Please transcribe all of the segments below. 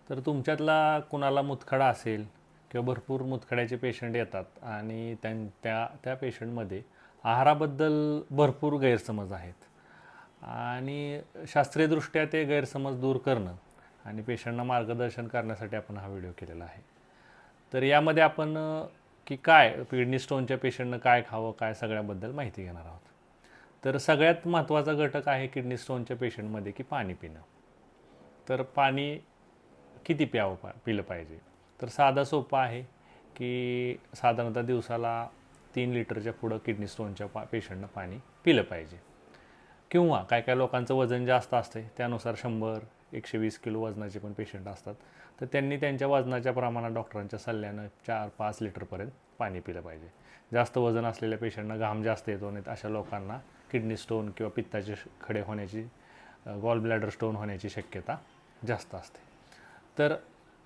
तर तुमच्यातला कुणाला मुतखडा असेल किंवा भरपूर मुतखड्याचे पेशंट येतात आणि त्या पेशंटमध्ये आहाराबद्दल भरपूर गैरसमज आहेत आणि शास्त्रीयदृष्ट्या ते गैरसमज दूर करणं आणि पेशंटना मार्गदर्शन करण्यासाठी आपण हा व्हिडिओ केलेला आहे. तर यामध्ये आपण की काय किडनी स्टोनच्या पेशंटनं काय खावं काय सगळ्याबद्दल माहिती घेणार आहोत. तर सगळ्यात महत्त्वाचा घटक आहे किडनी स्टोनच्या पेशंटमध्ये की पाणी पिणं. तर पाणी किती पिलं पाहिजे. तर साधा सोपा आहे की साधारणतः दिवसाला 3 लिटरच्या पुढं किडनी स्टोनच्या पेशंटनं पाणी पिलं पाहिजे. किंवा काय काय लोकांचं वजन जास्त असते त्यानुसार 100-120 किलो वजनाचे पण पेशंट असतात. तर त्यांनी त्यांच्या वजनाच्या प्रमाणात डॉक्टरांच्या सल्ल्यानं 4-5 लिटरपर्यंत पाणी पिलं पाहिजे. जास्त वजन असलेल्या पेशंटना घाम जास्त येतो नाही अशा लोकांना किडनी स्टोन किंवा पित्ताचे खडे होण्याची गॉल ब्लॅडर स्टोन होण्याची शक्यता जास्त असते. तर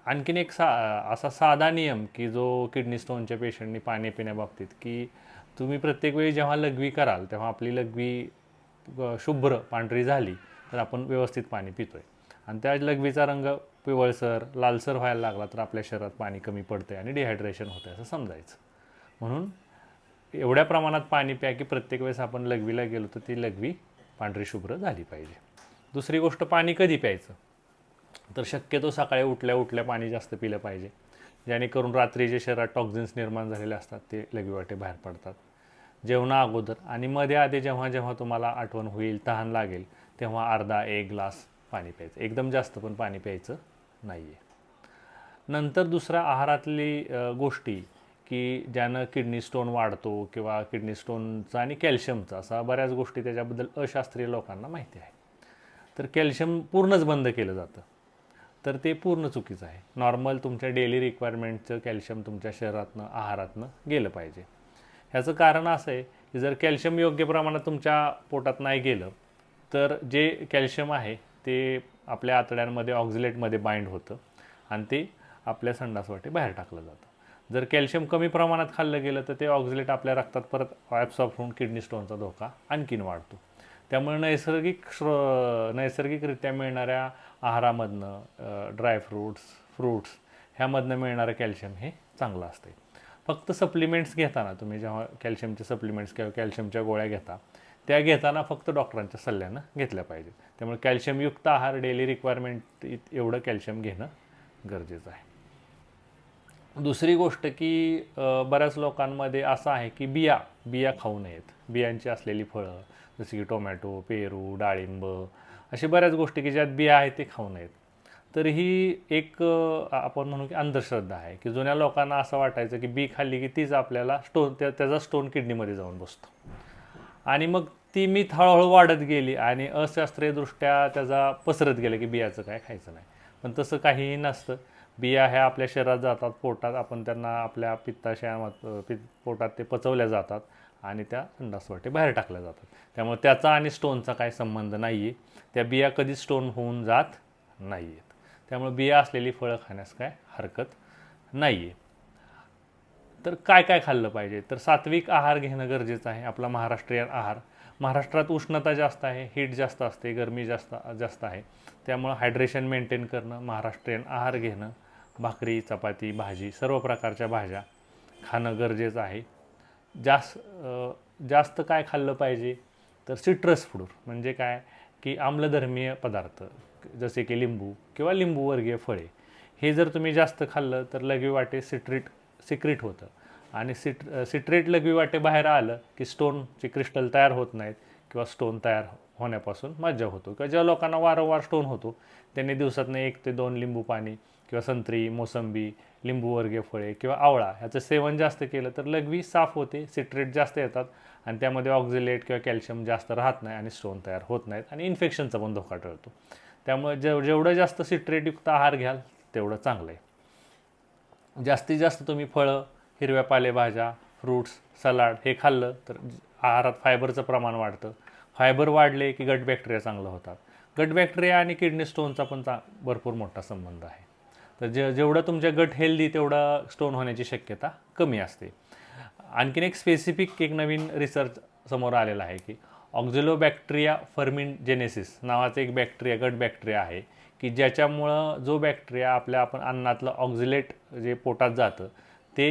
आणखीन एक असा साधा नियम की जो किडनी स्टोनच्या पेशंटनी पाणी पिण्याबाबतीत की तुम्ही प्रत्येक वेळी जेव्हा लघवी कराल तेव्हा आपली लघवी शुभ्र पांढरी झाली तर आपण व्यवस्थित पाणी पितो आहे आणि त्या लघवीचा रंग पिवळसर लालसर व्हायला लागला तर आपल्या शरीरात पाणी कमी पडतं आणि डिहायड्रेशन होतं असं समजायचं. म्हणून एवढ्या प्रमाणात पाणी प्या की प्रत्येक वेळेस आपण लघवीला गेलो तर ती लघवी पांढरी शुभ्र झाली पाहिजे. दुसरी गोष्ट पाणी कधी प्यायचं. तर शक्यतो सकाळी उठल्या पाणी जास्त पिलं पाहिजे जेणेकरून रात्री जे शरीरात टॉक्झिन्स निर्माण झालेले असतात ते लघवीवाटे बाहेर पडतात. जेवणा अगोदर आणि मध्ये आधी जेव्हा जेव्हा तुम्हाला आठवण होईल तहान लागेल तेव्हा अर्धा-1 ग्लास पाणी प्यायचं. एकदम जास्त पण पाणी प्यायचं नाही आहे. नंतर दुसरा आहारातली गोष्टी की ज्यानं किडनी स्टोन वाढतो किंवा किडनी स्टोनचा आणि कॅल्शियमचा असा बऱ्याच गोष्टी त्याच्याबद्दल अशास्त्रीय लोकांना माहिती आहे. तर कॅल्शियम पूर्णच बंद केलं जातं तर ते पूर्ण चुकीचं आहे. नॉर्मल तुमच्या डेली रिक्वायरमेंटचं कॅल्शियम तुमच्या शरीरातनं आहारातनं गेलं पाहिजे. ह्याचं कारण असं आहे की जर कॅल्शियम योग्य प्रमाणात तुमच्या पोटात नाही गेलं तर जे कॅल्शियम आहे ते आपल्या आतड्यांमध्ये ऑक्झिलेटमध्ये बाइंड होतं आणि ते आपल्या संडासवाटे बाहेर टाकलं जातं. जर कॅल्शियम कमी प्रमाणात खाल्लं गेलं तर ते ऑक्झिलेट आपल्या रक्तात परत ॲब्सॉर्ब होऊन किडनी स्टोनचा धोका आणखीन वाढतो. त्यामुळे नैसर्गिकरित्या मिळणाऱ्या आहारामधनं फ्रूट्स ह्यामधनं मिळणारं कॅल्शियम हे चांगलं असते. फक्त सप्लिमेंट्स घेताना तुम्ही जेव्हा कॅल्शियमचे सप्लिमेंट्स किंवा कॅल्शियमच्या गोळ्या घेता त्या घेताना फक्त डॉक्टरांच्या सल्ल्यानं घेतल्या पाहिजे. त्यामुळे कॅल्शियमयुक्त आहार डेली रिक्वायरमेंट एवढं कॅल्शियम घेणं गरजेचं आहे. दुसरी गोष्ट की बऱ्याच लोकांमध्ये असं आहे की बिया खाऊ नयेत. बियांची असलेली फळं जसे की टोमॅटो, पेरू, डाळिंब अशी बऱ्याच गोष्टी की ज्यात बिया आहेत ते खाऊ नयेत. तर ही एक आपण म्हणू की अंधश्रद्धा आहे की जुन्या लोकांना असं वाटायचं की बी खाल्ली की तीच आपल्याला त्याचा स्टोन किडनीमध्ये जाऊन बसतो आणि मग ती मीठ हळूहळू वाढत गेली आणि अशास्त्रीयदृष्ट्या त्याचा पसरत गेलं की बियाचं काय खायचं नाही. पण तसं काहीही नसतं. बिया ह्या आपल्या शरीरात जातात पोटात आपण त्यांना आपल्या पोटात ते पचवल्या जातात आणि त्या संडासवाटे बाहेर टाकल्या जातात. त्यामुळे त्याचा आणि स्टोनचा काही संबंध नाही आहे. त्या बिया कधीच स्टोन होऊन जात नाही आहेत. त्यामुळे बिया असलेली फळं खाण्यास काय हरकत नाही आहे. तर काय काय खाल्लं पाहिजे. तर सात्विक आहार घेणं गरजेचं आहे. आपला महाराष्ट्रीयन आहार. महाराष्ट्रात उष्णता जास्त आहे, हीट जास्त असते, गरमी जास्त आहे. त्यामुळं हायड्रेशन मेंटेन करणं, महाराष्ट्रीयन आहार घेणं, भाकरी चपाती भाजी सर्व प्रकारच्या भाज्या खाणं गरजेचं आहे. जास्त काय खाल्लं पाहिजे. तर सिट्रस फ्रूट म्हणजे काय की आम्लधर्मीय पदार्थ जसे की लिंबू किंवा लिंबूवर्गीय फळे हे जर तुम्ही जास्त खाल्लं तर लघवीवाटे सिक्रेट होतं आणि सिट्रेट लघवीवाटे बाहेर आलं की स्टोनचे क्रिस्टल तयार होत नाहीत किंवा स्टोन तयार होण्यापासून मज्जा होतो. किंवा ज्या लोकांना वारंवार स्टोन होतो त्यांनी दिवसातनं 1 ते 2 लिंबू पाणी किंवा संत्री, मोसंबी, लिंबूवर्गीय फळे किंवा आवळा ह्याचं सेवन जास्त केलं तर लघवी साफ होते, सिट्रेट जास्त येतात आणि त्यामध्ये ऑक्झिलेट किंवा कॅल्शियम जास्त राहत नाही आणि स्टोन तयार होत नाहीत आणि इन्फेक्शनचा पण धोका टळतो. त्यामुळे जेवढं जास्त सिट्रेटयुक्त आहार घ्याल तेवढं चांगलं आहे. जास्तीत जास्त तुम्ही फळं, हिरव्या पालेभाज्या, फ्रूट्स, सलाड हे खाल्लं तर आहारात फायबरचं प्रमाण वाढतं. फायबर वाढले की गट बॅक्टेरिया चांगलं होतात. गट बॅक्टेरिया आणि किडनी स्टोनचा पण भरपूर मोठा संबंध आहे. तर जेवढं तुमच्या गट हेल्दी तेवढं स्टोन होण्याची शक्यता कमी असते. आणखीन एक नवीन रिसर्च समोर आलेला आहे की ऑक्झिलोबॅक्टेरिया फर्मिनजेनेसिस नावाचं एक गट बॅक्टेरिया आहे की ज्याच्यामुळं जो बॅक्टेरिया आपण अन्नातलं ऑक्झिलेट जे पोटात जातं ते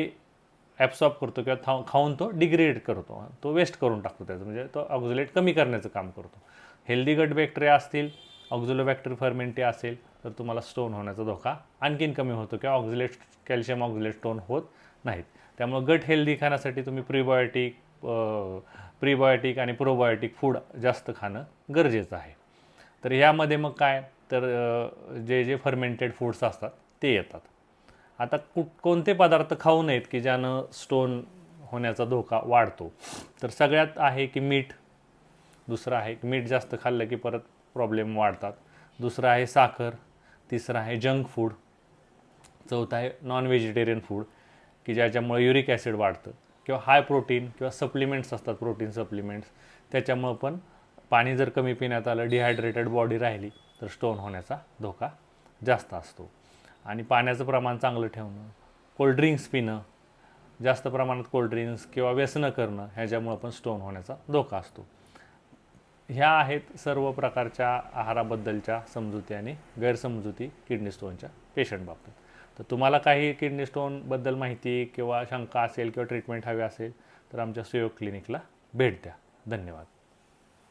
ॲब्सॉर्ब करतो किंवा खाऊन तो डिग्रेड करतो, तो वेस्ट करून टाकतो त्याचं, म्हणजे तो ऑक्झिलेट कमी करण्याचं काम करतो. हेल्दी गट बॅक्टेरिया असतील, ऑक्झोलोबॅक्टर फर्मेंटी असेल तर तुम्हाला स्टोन होण्याचा धोका आणखीन कमी होतो किंवा कॅल्शियम ऑक्झिलेट स्टोन होत नाहीत. त्यामुळे गट हेल्दी खाण्यासाठी तुम्ही प्रीबायोटिक आणि प्रोबायोटिक फूड जास्त खाणं गरजेचं आहे. तर ह्यामध्ये मग काय तर जे जे फर्मेंटेड फूड्स असतात ते येतात. आता कोणते पदार्थ खाऊ नयेत की ज्यानं स्टोन होण्याचा धोका वाढतो, तर सगळ्यात आहे की मीठ. दुसरं आहे की मीठ जास्त खाल्लं की परत प्रॉब्लेम वाढतात. दुसरं आहे साखर. तिसरं आहे जंक फूड. चौथं आहे नॉन व्हेजिटेरियन फूड की ज्याच्यामुळे युरिक ॲसिड वाढतं, किंवा हाय प्रोटीन किंवा सप्लिमेंट्स असतात, प्रोटीन सप्लिमेंट्स, त्याच्यामुळं पण पाणी जर कमी पिण्यात आलं, डिहायड्रेटेड बॉडी राहिली तर स्टोन होण्याचा धोका जास्त असतो. आणि पाण्याचं प्रमाण चांगलं ठेवणं, कोल्ड्रिंक्स पिणं, जास्त प्रमाणात कोल्ड्रिंक्स किंवा व्यसनं करणं ह्याच्यामुळं पण स्टोन होण्याचा धोका असतो. ह्या आहेत सर्व प्रकारच्या आहाराबद्दलच्या समजुती आणि गैरसमजुती किडनी स्टोनच्या पेशंटबाबतीत. तर तुम्हाला काही किडनी स्टोनबद्दल माहिती किंवा शंका असेल किंवा ट्रीटमेंट हवी असेल तर आमच्या सुयोग क्लिनिकला भेट द्या. धन्यवाद.